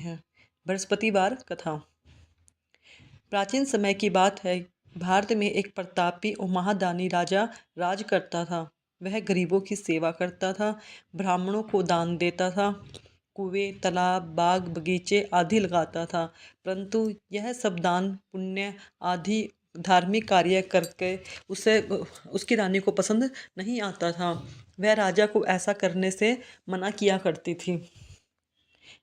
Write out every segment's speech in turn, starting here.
हैं। बृहस्पतिवार कथा। प्राचीन समय की बात है। भारत में एक प्रतापी और महादानी राजा राज करता था। वह गरीबों की सेवा करता था, ब्राह्मणों को दान देता था, कुएं, तालाब, बाग बगीचे आदि लगाता था। परंतु यह सब दान पुण्य आदि धार्मिक कार्य करके उसे उसकी रानी को पसंद नहीं आता था। वह राजा को ऐसा करने से मना किया करती थी।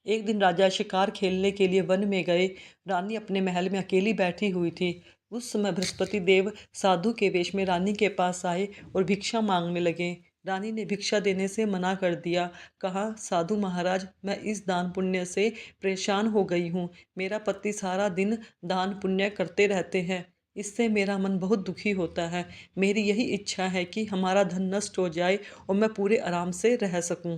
एक दिन राजा शिकार खेलने के लिए वन में गए। रानी अपने महल में अकेली बैठी हुई थी। उस समय बृहस्पति देव साधु के वेश में रानी के पास आए और भिक्षा मांगने लगे। रानी ने भिक्षा देने से मना कर दिया। कहा, साधु महाराज, मैं इस दान पुण्य से परेशान हो गई हूँ। मेरा पति सारा दिन दान पुण्य करते रहते हैं। इससे मेरा मन बहुत दुखी होता है। मेरी यही इच्छा है कि हमारा धन नष्ट हो जाए और मैं पूरे आराम से रह सकूं।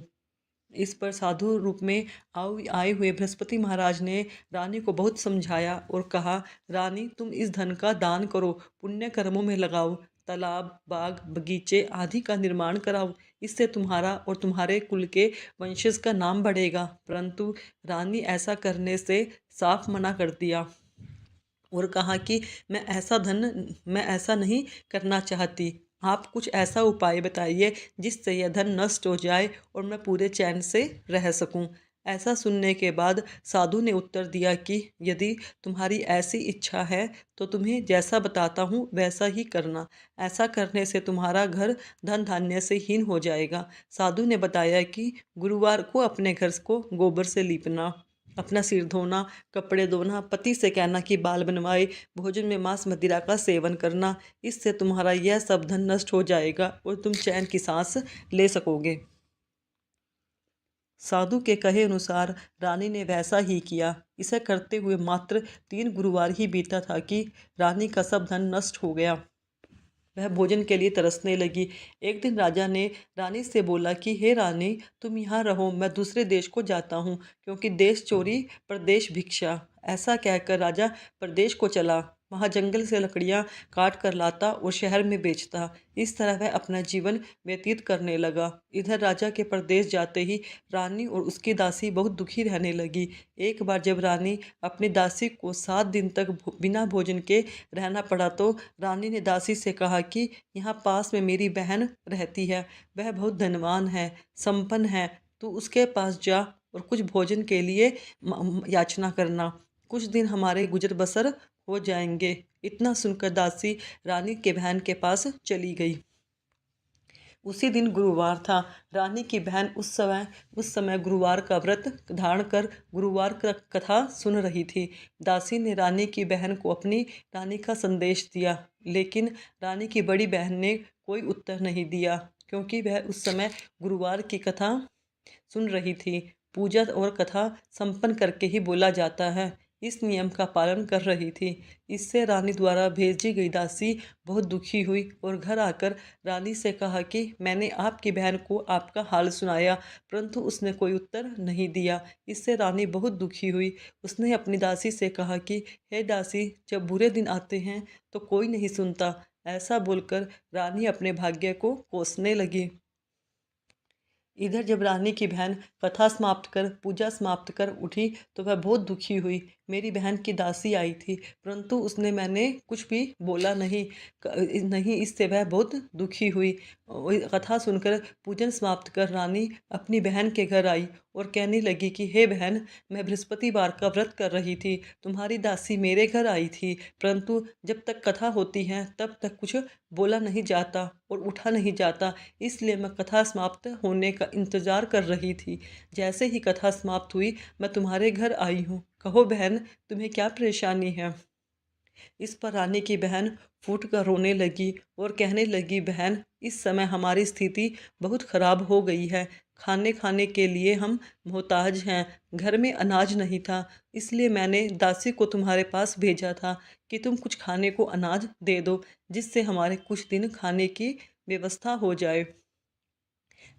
इस पर साधु रूप में आए हुए बृहस्पति महाराज ने रानी को बहुत समझाया और कहा, रानी, तुम इस धन का दान करो, पुण्य कर्मों में लगाओ, तालाब, बाग बगीचे आदि का निर्माण कराओ। इससे तुम्हारा और तुम्हारे कुल के वंशज का नाम बढ़ेगा। परंतु रानी ऐसा करने से साफ मना कर दिया और कहा कि मैं ऐसा नहीं करना चाहती। आप कुछ ऐसा उपाय बताइए जिससे यह धन नष्ट हो जाए और मैं पूरे चैन से रह सकूं। ऐसा सुनने के बाद साधु ने उत्तर दिया कि यदि तुम्हारी ऐसी इच्छा है तो तुम्हें जैसा बताता हूँ वैसा ही करना। ऐसा करने से तुम्हारा घर धन धान्य से हीन हो जाएगा। साधु ने बताया कि गुरुवार को अपने घर को गोबर से लीपना, अपना सिर धोना, कपड़े धोना, पति से कहना कि बाल बनवाए, भोजन में मांस मदिरा का सेवन करना। इससे तुम्हारा यह सब धन नष्ट हो जाएगा और तुम चैन की सांस ले सकोगे। साधु के कहे अनुसार रानी ने वैसा ही किया। इसे करते हुए मात्र 3 गुरुवार ही बीता था कि रानी का सब धन नष्ट हो गया। वह भोजन के लिए तरसने लगी। एक दिन राजा ने रानी से बोला कि हे रानी, तुम यहाँ रहो, मैं दूसरे देश को जाता हूँ, क्योंकि देश चोरी परदेश भिक्षा। ऐसा कहकर राजा प्रदेश को चला। वहाँ जंगल से लकड़ियाँ काट कर लाता और शहर में बेचता। इस तरह वह अपना जीवन व्यतीत करने लगा। इधर राजा के प्रदेश जाते ही रानी और उसकी दासी बहुत दुखी रहने लगी। एक बार जब रानी अपनी दासी को 7 दिन तक बिना भोजन के रहना पड़ा तो रानी ने दासी से कहा कि यहाँ पास में मेरी बहन रहती है, वह बहुत धनवान है, संपन्न है, तो उसके पास जा और कुछ भोजन के लिए याचना करना। कुछ दिन हमारे गुजर बसर हो जाएंगे। इतना सुनकर दासी रानी के बहन के पास चली गई। उसी दिन गुरुवार था। रानी की बहन उस समय गुरुवार का व्रत धारण कर गुरुवार का कथा सुन रही थी। दासी ने रानी की बहन को अपनी रानी का संदेश दिया, लेकिन रानी की बड़ी बहन ने कोई उत्तर नहीं दिया, क्योंकि वह उस समय गुरुवार की कथा सुन रही थी। पूजा और कथा संपन्न करके ही बोला जाता है, इस नियम का पालन कर रही थी। इससे रानी द्वारा भेजी गई दासी बहुत दुखी हुई और घर आकर रानी से कहा कि मैंने आपकी बहन को आपका हाल सुनाया, परंतु उसने कोई उत्तर नहीं दिया। इससे रानी बहुत दुखी हुई। उसने अपनी दासी से कहा कि हे दासी, जब बुरे दिन आते हैं तो कोई नहीं सुनता। ऐसा बोलकर रानी अपने भाग्य को कोसने लगी। इधर जब रानी की बहन कथा समाप्त कर पूजा समाप्त कर उठी तो वह बहुत दुखी हुई। मेरी बहन की दासी आई थी, परंतु उसने मैंने कुछ भी बोला नहीं, इससे वह बहुत दुखी हुई। कथा सुनकर पूजन समाप्त कर रानी अपनी बहन के घर आई और कहने लगी कि हे बहन, मैं बृहस्पतिवार का व्रत कर रही थी, तुम्हारी दासी मेरे घर आई थी, परंतु जब तक कथा होती है तब तक कुछ बोला नहीं जाता और उठा नहीं जाता, इसलिए मैं कथा समाप्त होने का इंतज़ार कर रही थी। जैसे ही कथा समाप्त हुई मैं तुम्हारे घर आई हूँ। कहो बहन, तुम्हें क्या परेशानी है? इस पर रानी की बहन फूट कर रोने लगी और कहने लगी, बहन, इस समय हमारी स्थिति बहुत खराब हो गई है। खाने के लिए हम मोहताज हैं। घर में अनाज नहीं था, इसलिए मैंने दासी को तुम्हारे पास भेजा था कि तुम कुछ खाने को अनाज दे दो, जिससे हमारे कुछ दिन खाने की व्यवस्था हो जाए।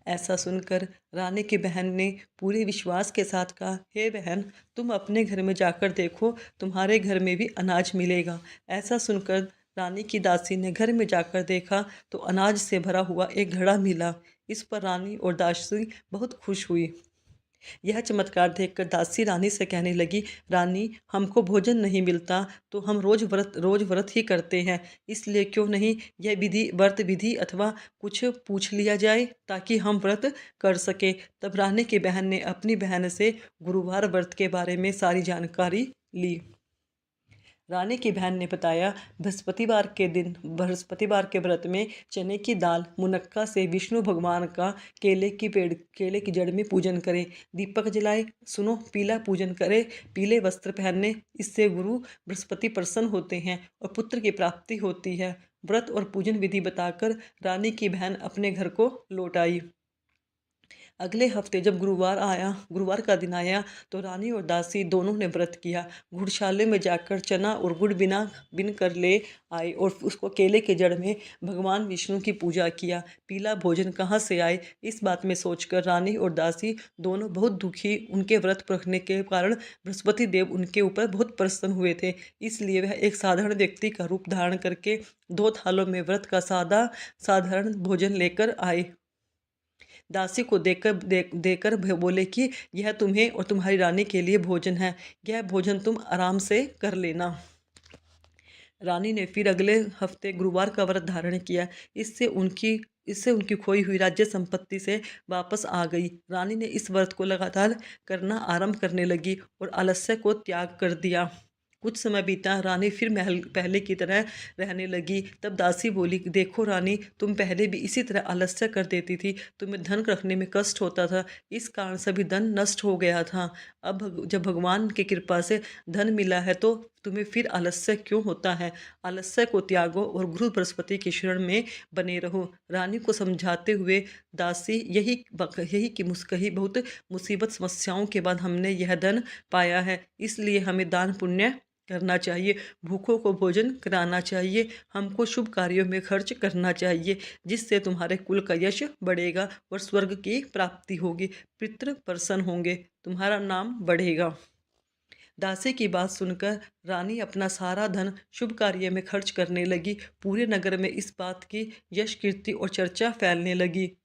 ऐसा सुनकर रानी की बहन ने पूरे विश्वास के साथ कहा, हे बहन, तुम अपने घर में जाकर देखो, तुम्हारे घर में भी अनाज मिलेगा। ऐसा सुनकर रानी की दासी ने घर में जाकर देखा तो अनाज से भरा हुआ एक घड़ा मिला। इस पर रानी और दासी बहुत खुश हुई। यह चमत्कार देखकर दासी रानी से कहने लगी, रानी, हमको भोजन नहीं मिलता तो हम रोज व्रत ही करते हैं, इसलिए क्यों नहीं यह विधि व्रत विधि अथवा कुछ पूछ लिया जाए ताकि हम व्रत कर सके। तब रानी की बहन ने अपनी बहन से गुरुवार व्रत के बारे में सारी जानकारी ली। रानी की बहन ने बताया, बृहस्पतिवार के व्रत में चने की दाल मुनक्का से विष्णु भगवान का केले की जड़ में पूजन करें, दीपक जलाए, सुनो, पीला पूजन करें, पीले वस्त्र पहनने, इससे गुरु बृहस्पति प्रसन्न होते हैं और पुत्र की प्राप्ति होती है। व्रत और पूजन विधि बताकर रानी की बहन अपने घर को लौट आई। अगले हफ्ते जब गुरुवार का दिन आया तो रानी और दासी दोनों ने व्रत किया। गुड़शाले में जाकर चना और गुड़ बिन कर ले आए और उसको केले के जड़ में भगवान विष्णु की पूजा किया। पीला भोजन कहाँ से आए, इस बात में सोचकर रानी और दासी दोनों बहुत दुखी। उनके व्रत रखने के कारण बृहस्पति देव उनके ऊपर बहुत प्रसन्न हुए थे, इसलिए वह एक साधारण व्यक्ति का रूप धारण करके 2 थालों में व्रत का साधारण भोजन लेकर आए। दासी को देकर बोले कि यह तुम्हें और तुम्हारी रानी के लिए भोजन है, यह भोजन तुम आराम से कर लेना। रानी ने फिर अगले हफ्ते गुरुवार का व्रत धारण किया। इससे उनकी खोई हुई राज्य संपत्ति से वापस आ गई। रानी ने इस व्रत को लगातार करना आरंभ करने लगी और आलस्य को त्याग कर दिया। कुछ समय बीता, रानी फिर पहले की तरह रहने लगी। तब दासी बोली, देखो रानी, तुम पहले भी इसी तरह आलस्य कर देती थी, तुम्हें धन रखने में कष्ट होता था, इस कारण सभी धन नष्ट हो गया था। अब जब भगवान की कृपा से धन मिला है तो तुम्हें फिर आलस्य क्यों होता है। आलस्य को त्यागो और गुरु बृहस्पति की शरण में बने रहो। रानी को समझाते हुए दासी यही कि मुस्कही, बहुत मुसीबत समस्याओं के बाद हमने यह धन पाया है, इसलिए हमें दान पुण्य करना चाहिए, भूखों को भोजन कराना चाहिए, हमको शुभ कार्यों में खर्च करना चाहिए, जिससे तुम्हारे कुल का यश बढ़ेगा और स्वर्ग की प्राप्ति होगी, पितृ प्रसन्न होंगे, तुम्हारा नाम बढ़ेगा। दासी की बात सुनकर रानी अपना सारा धन शुभ कार्य में खर्च करने लगी। पूरे नगर में इस बात की यश कीर्ति और चर्चा फैलने लगी।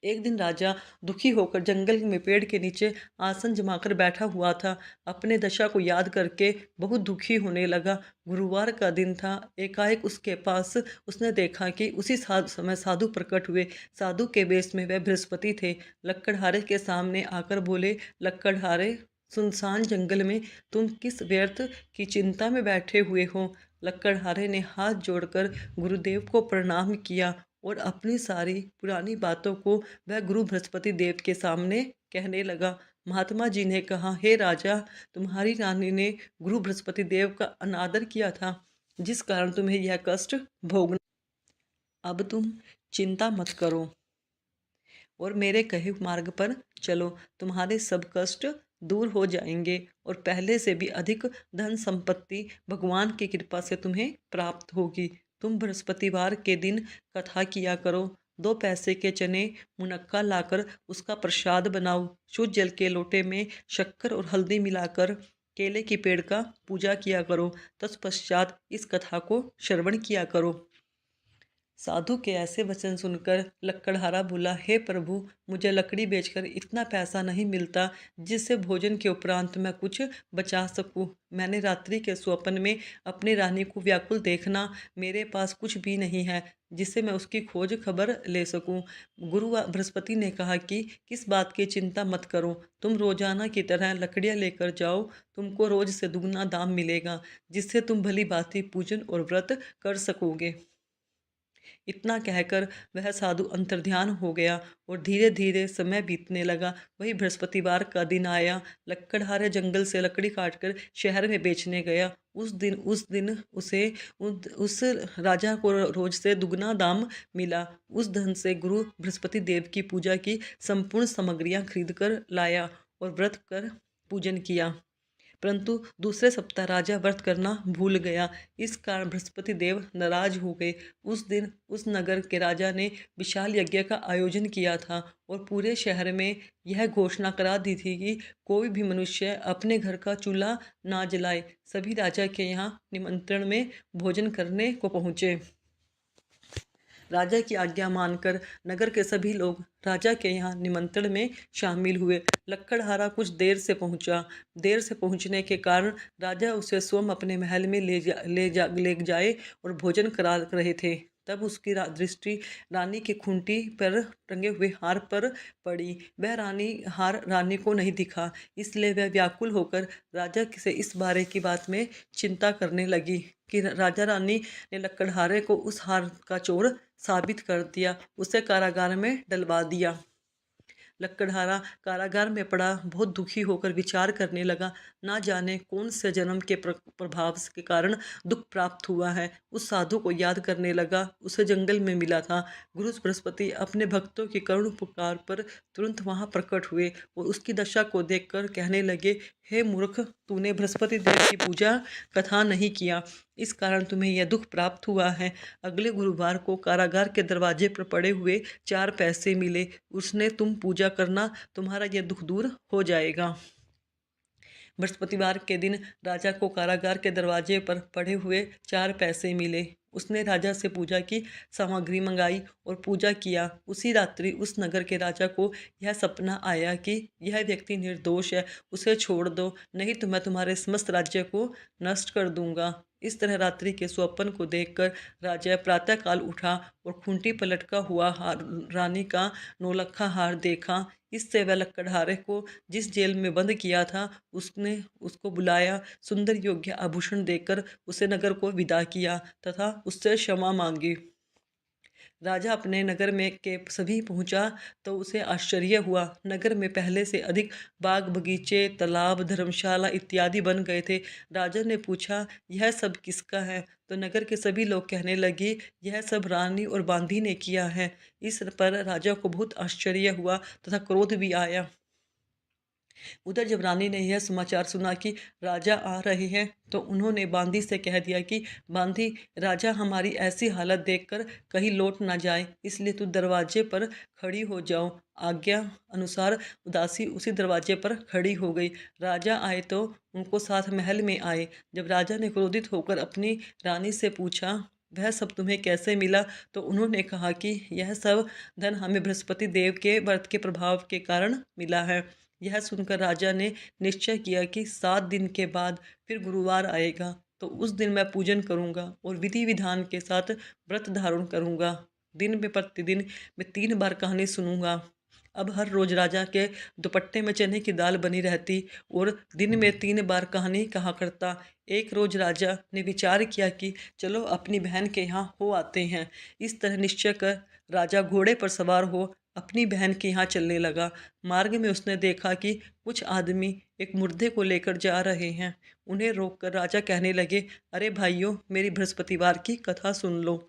एक दिन राजा दुखी होकर जंगल में पेड़ के नीचे आसन जमाकर बैठा हुआ था। अपने दशा को याद करके बहुत दुखी होने लगा। गुरुवार का दिन था। एकाएक उसके पास उसने देखा कि उसी समय साधु प्रकट हुए। साधु के वेश में वह बृहस्पति थे। लक्कड़हारे के सामने आकर बोले, लक्कड़हारे, सुनसान जंगल में तुम किस व्यर्थ की चिंता में बैठे हुए हो। लक्कड़हारे ने हाथ जोड़कर गुरुदेव को प्रणाम किया और अपनी सारी पुरानी बातों को वह गुरु बृहस्पति देव के सामने कहने लगा। महात्मा जी ने कहा, हे राजा, तुम्हारी रानी ने गुरु बृहस्पति देव का अनादर किया था, जिस कारण तुम्हें यह कष्ट भोगना। अब तुम चिंता मत करो और मेरे कहे मार्ग पर चलो, तुम्हारे सब कष्ट दूर हो जाएंगे और पहले से भी अधिक धन संपत्ति भगवान की कृपा से तुम्हें प्राप्त होगी। तुम बृहस्पतिवार के दिन कथा किया करो। 2 पैसे के चने मुनक्का लाकर उसका प्रसाद बनाओ। शुद्ध जल के लोटे में शक्कर और हल्दी मिलाकर केले की पेड़ का पूजा किया करो। तत्पश्चात इस कथा को श्रवण किया करो। साधु के ऐसे वचन सुनकर लक्कड़हारा बोला, हे प्रभु, मुझे लकड़ी बेचकर इतना पैसा नहीं मिलता जिससे भोजन के उपरांत मैं कुछ बचा सकूं। मैंने रात्रि के स्वप्न में अपनी रानी को व्याकुल देखना, मेरे पास कुछ भी नहीं है जिससे मैं उसकी खोज खबर ले सकूं। गुरु बृहस्पति ने कहा कि किस बात की चिंता मत करो, तुम रोजाना की तरह लकड़ियां लेकर जाओ, तुमको रोज से दुगना दाम मिलेगा, जिससे तुम भली भांति पूजन और व्रत कर सकोगे। इतना कहकर वह साधु अंतर्ध्यान हो गया और धीरे धीरे समय बीतने लगा। वही बृहस्पतिवार का दिन आया। लक्कड़हारे जंगल से लकड़ी काटकर शहर में बेचने गया। उस दिन उस राजा को रोज से दुगना दाम मिला। उस धन से गुरु बृहस्पति देव की पूजा की संपूर्ण सामग्रियां खरीद कर लाया और व्रत कर पूजन किया। परंतु दूसरे सप्ताह राजा व्रत करना भूल गया। इस कारण बृहस्पति देव नाराज हो गए। उस दिन उस नगर के राजा ने विशाल यज्ञ का आयोजन किया था और पूरे शहर में यह घोषणा करा दी थी कि कोई भी मनुष्य अपने घर का चूल्हा ना जलाए। सभी राजा के यहाँ निमंत्रण में भोजन करने को पहुँचे। राजा की आज्ञा मानकर नगर के सभी लोग राजा के यहाँ निमंत्रण में शामिल हुए। लक्कड़हारा कुछ देर से पहुँचने के कारण राजा उसे स्वयं अपने महल में ले जाए और भोजन करा रहे थे। तब उसकी दृष्टि रानी की खूंटी पर टंगे हुए हार पर पड़ी। वह हार रानी को नहीं दिखा, इसलिए वह व्याकुल होकर राजा से इस बारे की बात में चिंता करने लगी कि राजा रानी ने लक्कड़हारे को उस हार का चोर साबित कर दिया, उसे कारागार में डलवा दिया। लक्कड़हारा कारागार में पड़ा बहुत दुखी होकर विचार करने लगा, ना जाने कौन से जन्म के प्रभाव के कारण दुख प्राप्त हुआ है। उस साधु को याद करने लगा, उसे जंगल में मिला था। गुरु बृहस्पति अपने भक्तों की करुण पुकार पर तुरंत वहां प्रकट हुए और उसकी दशा को देखकर कहने लगे, हे मूर्ख, तूने बृहस्पति देव की पूजा कथा नहीं किया, इस कारण तुम्हें यह दुख प्राप्त हुआ है। अगले गुरुवार को कारागार के दरवाजे पर पड़े हुए 4 पैसे मिले, उसने तुम पूजा करना, तुम्हारा यह दुख दूर हो जाएगा। बृहस्पतिवार के दिन राजा को कारागार के दरवाजे पर पड़े हुए 4 पैसे मिले। उसने राजा से पूजा की सामग्री मंगाई और पूजा किया। उसी रात्रि उस नगर के राजा को यह सपना आया कि यह व्यक्ति निर्दोष है, उसे छोड़ दो, नहीं तो मैं तुम्हारे समस्त राज्य को नष्ट कर दूंगा। इस तरह रात्रि के स्वप्न को देखकर राजा प्रातःकाल उठा और खूंटी पर लटका हुआ रानी का नौलखा हार देखा। इससे वह लक्कड़हारे को जिस जेल में बंद किया था उसने उसको बुलाया, सुंदर योग्य आभूषण देकर उसे नगर को विदा किया तथा उससे क्षमा मांगी। राजा अपने नगर में के सभी पहुंचा तो उसे आश्चर्य हुआ। नगर में पहले से अधिक बाग बगीचे, तालाब, धर्मशाला इत्यादि बन गए थे। राजा ने पूछा, यह सब किसका है? तो नगर के सभी लोग कहने लगे, यह सब रानी और बांदी ने किया है। इस पर राजा को बहुत आश्चर्य हुआ तथा क्रोध भी आया। उधर जब रानी ने यह समाचार सुना कि राजा आ रहे हैं तो उन्होंने बांदी से कह दिया कि बांदी, राजा हमारी ऐसी हालत देखकर कहीं लौट ना जाए, इसलिए तू दरवाजे पर खड़ी हो जाओ। आज्ञा अनुसार उदासी उसी दरवाजे पर खड़ी हो गई। राजा आए तो उनको साथ महल में आए। जब राजा ने क्रोधित होकर अपनी रानी से पूछा, वह सब तुम्हें कैसे मिला, तो उन्होंने कहा कि यह सब धन हमें बृहस्पति देव के व्रत के प्रभाव के कारण मिला है। यह सुनकर राजा ने निश्चय किया कि 7 दिन के बाद फिर गुरुवार आएगा तो उस दिन मैं पूजन करूंगा और विधि विधान के साथ व्रत धारण करूंगा। दिन में प्रतिदिन मैं 3 बार कहानी सुनूंगा। अब हर रोज राजा के दुपट्टे में चने की दाल बनी रहती और दिन में 3 बार कहानी कहा करता। एक रोज राजा ने विचार किया कि चलो अपनी बहन के यहाँ हो आते हैं। इस तरह निश्चय कर राजा घोड़े पर सवार हो अपनी बहन के यहाँ चलने लगा। मार्ग में उसने देखा कि कुछ आदमी एक मुर्दे को लेकर जा रहे हैं। उन्हें रोककर राजा कहने लगे, अरे भाइयों, मेरी बृहस्पतिवार की कथा सुन लो।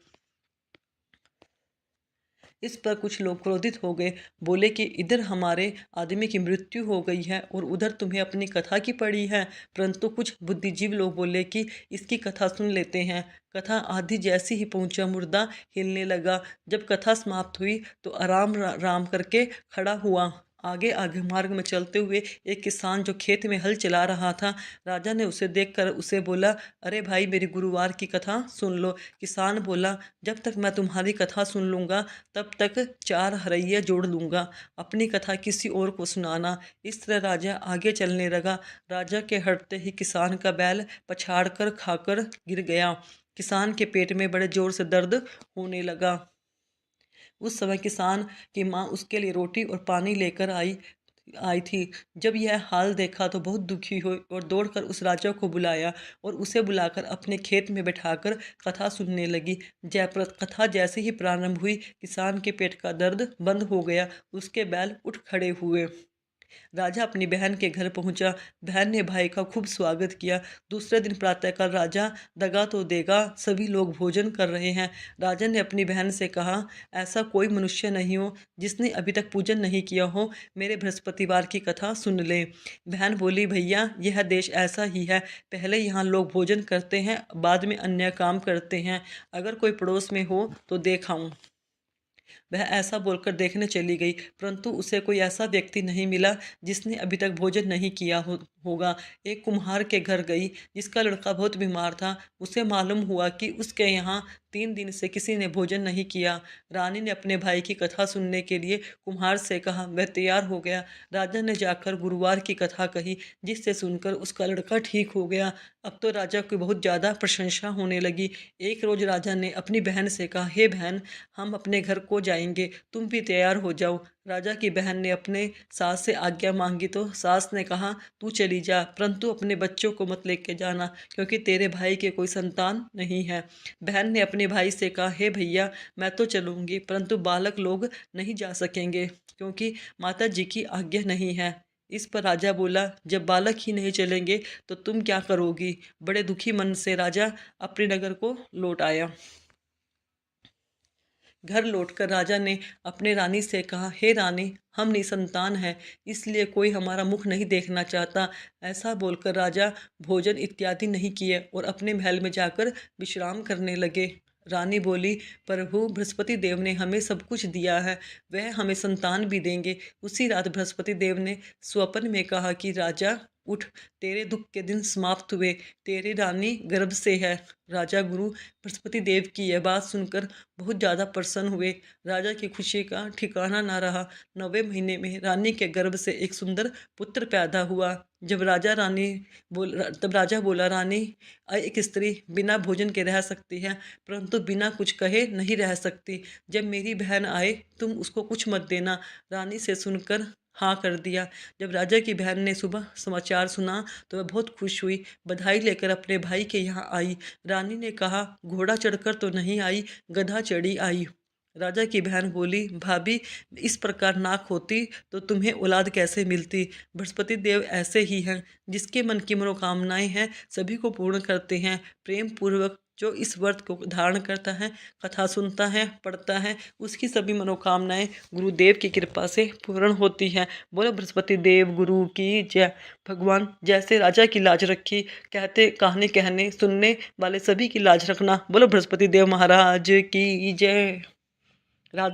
इस पर कुछ लोग क्रोधित हो गए, बोले कि इधर हमारे आदमी की मृत्यु हो गई है और उधर तुम्हें अपनी कथा की पड़ी है। परंतु कुछ बुद्धिजीव लोग बोले कि इसकी कथा सुन लेते हैं। कथा आदि जैसी ही पहुंचा, मुर्दा हिलने लगा। जब कथा समाप्त हुई तो आराम राम करके खड़ा हुआ। आगे आगे मार्ग में चलते हुए एक किसान जो खेत में हल चला रहा था, राजा ने उसे देखकर उसे बोला, अरे भाई, मेरी गुरुवार की कथा सुन लो। किसान बोला, जब तक मैं तुम्हारी कथा सुन लूँगा तब तक 4 हरैया जोड़ लूँगा, अपनी कथा किसी और को सुनाना। इस तरह राजा आगे चलने लगा। राजा के हटते ही किसान का बैल पछाड़ कर खाकर गिर गया। किसान के पेट में बड़े जोर से दर्द होने लगा। उस समय किसान की माँ उसके लिए रोटी और पानी लेकर आई आई थी। जब यह हाल देखा तो बहुत दुखी हुई और दौड़कर उस राजा को बुलाया और उसे बुलाकर अपने खेत में बैठाकर कथा सुनने लगी। जयप्रद कथा जैसे ही प्रारंभ हुई, किसान के पेट का दर्द बंद हो गया, उसके बैल उठ खड़े हुए। राजा अपनी बहन के घर पहुंचा। बहन ने भाई का खूब स्वागत किया। दूसरे दिन प्रातःकाल राजा दगा तो देगा, सभी लोग भोजन कर रहे हैं। राजा ने अपनी बहन से कहा, ऐसा कोई मनुष्य नहीं हो जिसने अभी तक पूजन नहीं किया हो, मेरे बृहस्पतिवार की कथा सुन ले। बहन बोली, भैया, यह देश ऐसा ही है, पहले यहाँ लोग भोजन करते हैं, बाद में अन्य काम करते हैं। अगर कोई पड़ोस में हो तो देखाऊं। वह ऐसा बोलकर देखने चली गई, परंतु उसे कोई ऐसा व्यक्ति नहीं मिला जिसने अभी तक भोजन नहीं किया होगा। एक कुम्हार के घर गई जिसका लड़का बहुत बीमार था। उसे मालूम हुआ कि उसके यहाँ 3 दिन से किसी ने भोजन नहीं किया। रानी ने अपने भाई की कथा सुनने के लिए कुम्हार से कहा। वह तैयार हो गया। राजा ने जाकर गुरुवार की कथा कही, जिससे सुनकर उसका लड़का ठीक हो गया। अब तो राजा की बहुत ज़्यादा प्रशंसा होने लगी। एक रोज़ राजा ने अपनी बहन से कहा, हे बहन, हम अपने घर को जाएंगे, तुम भी तैयार हो जाओ। राजा की बहन ने अपने सास से आज्ञा मांगी तो सास ने कहा, तू चली जा, परंतु अपने बच्चों को मत लेके जाना, क्योंकि तेरे भाई के कोई संतान नहीं है। बहन ने अपने भाई से कहा, हे भैया, मैं तो चलूंगी, परंतु बालक लोग नहीं जा सकेंगे, क्योंकि माता जी की आज्ञा नहीं है। इस पर राजा बोला, जब बालक ही नहीं चलेंगे तो तुम क्या करोगी। बड़े दुखी मन से राजा अपने नगर को लौट आया। घर लौटकर राजा ने अपने रानी से कहा, हे रानी, हम निसंतान हैं, इसलिए कोई हमारा मुख नहीं देखना चाहता। ऐसा बोलकर राजा भोजन इत्यादि नहीं किए और अपने महल में जाकर विश्राम करने लगे। रानी बोली, प्रभु बृहस्पति देव ने हमें सब कुछ दिया है, वह हमें संतान भी देंगे। उसी रात बृहस्पति देव ने स्वप्न में कहा कि राजा उठ, तेरे दुख के दिन समाप्त हुए, तेरी रानी गर्भ से है। राजा गुरु बृहस्पति देव की यह बात सुनकर बहुत ज़्यादा प्रसन्न हुए। राजा की खुशी का ठिकाना ना रहा। 9वें महीने में रानी के गर्भ से एक सुंदर पुत्र पैदा हुआ। तब राजा बोला, रानी, एक स्त्री बिना भोजन के रह सकती है, परंतु बिना कुछ कहे नहीं रह सकती। जब मेरी बहन आए तुम उसको कुछ मत देना। रानी से सुनकर हाँ कर दिया। जब राजा की बहन ने सुबह समाचार सुना तो वह बहुत खुश हुई, बधाई लेकर अपने भाई के यहाँ आई। रानी ने कहा, घोड़ा चढ़कर तो नहीं आई, गधा चढ़ी आई। राजा की बहन बोली, भाभी, इस प्रकार नाक होती तो तुम्हें औलाद कैसे मिलती। बृहस्पति देव ऐसे ही हैं, जिसके मन की मनोकामनाएं हैं सभी को पूर्ण करते हैं। प्रेम पूर्वक जो इस व्रत को धारण करता है, कथा सुनता है, पढ़ता है, उसकी सभी मनोकामनाएं गुरुदेव की कृपा से पूर्ण होती हैं। बोलो बृहस्पति देव गुरु की जय। भगवान जैसे राजा की लाज रखी, कहते कहानी कहने सुनने वाले सभी की लाज रखना। बोलो बृहस्पति देव महाराज की जय। राधे।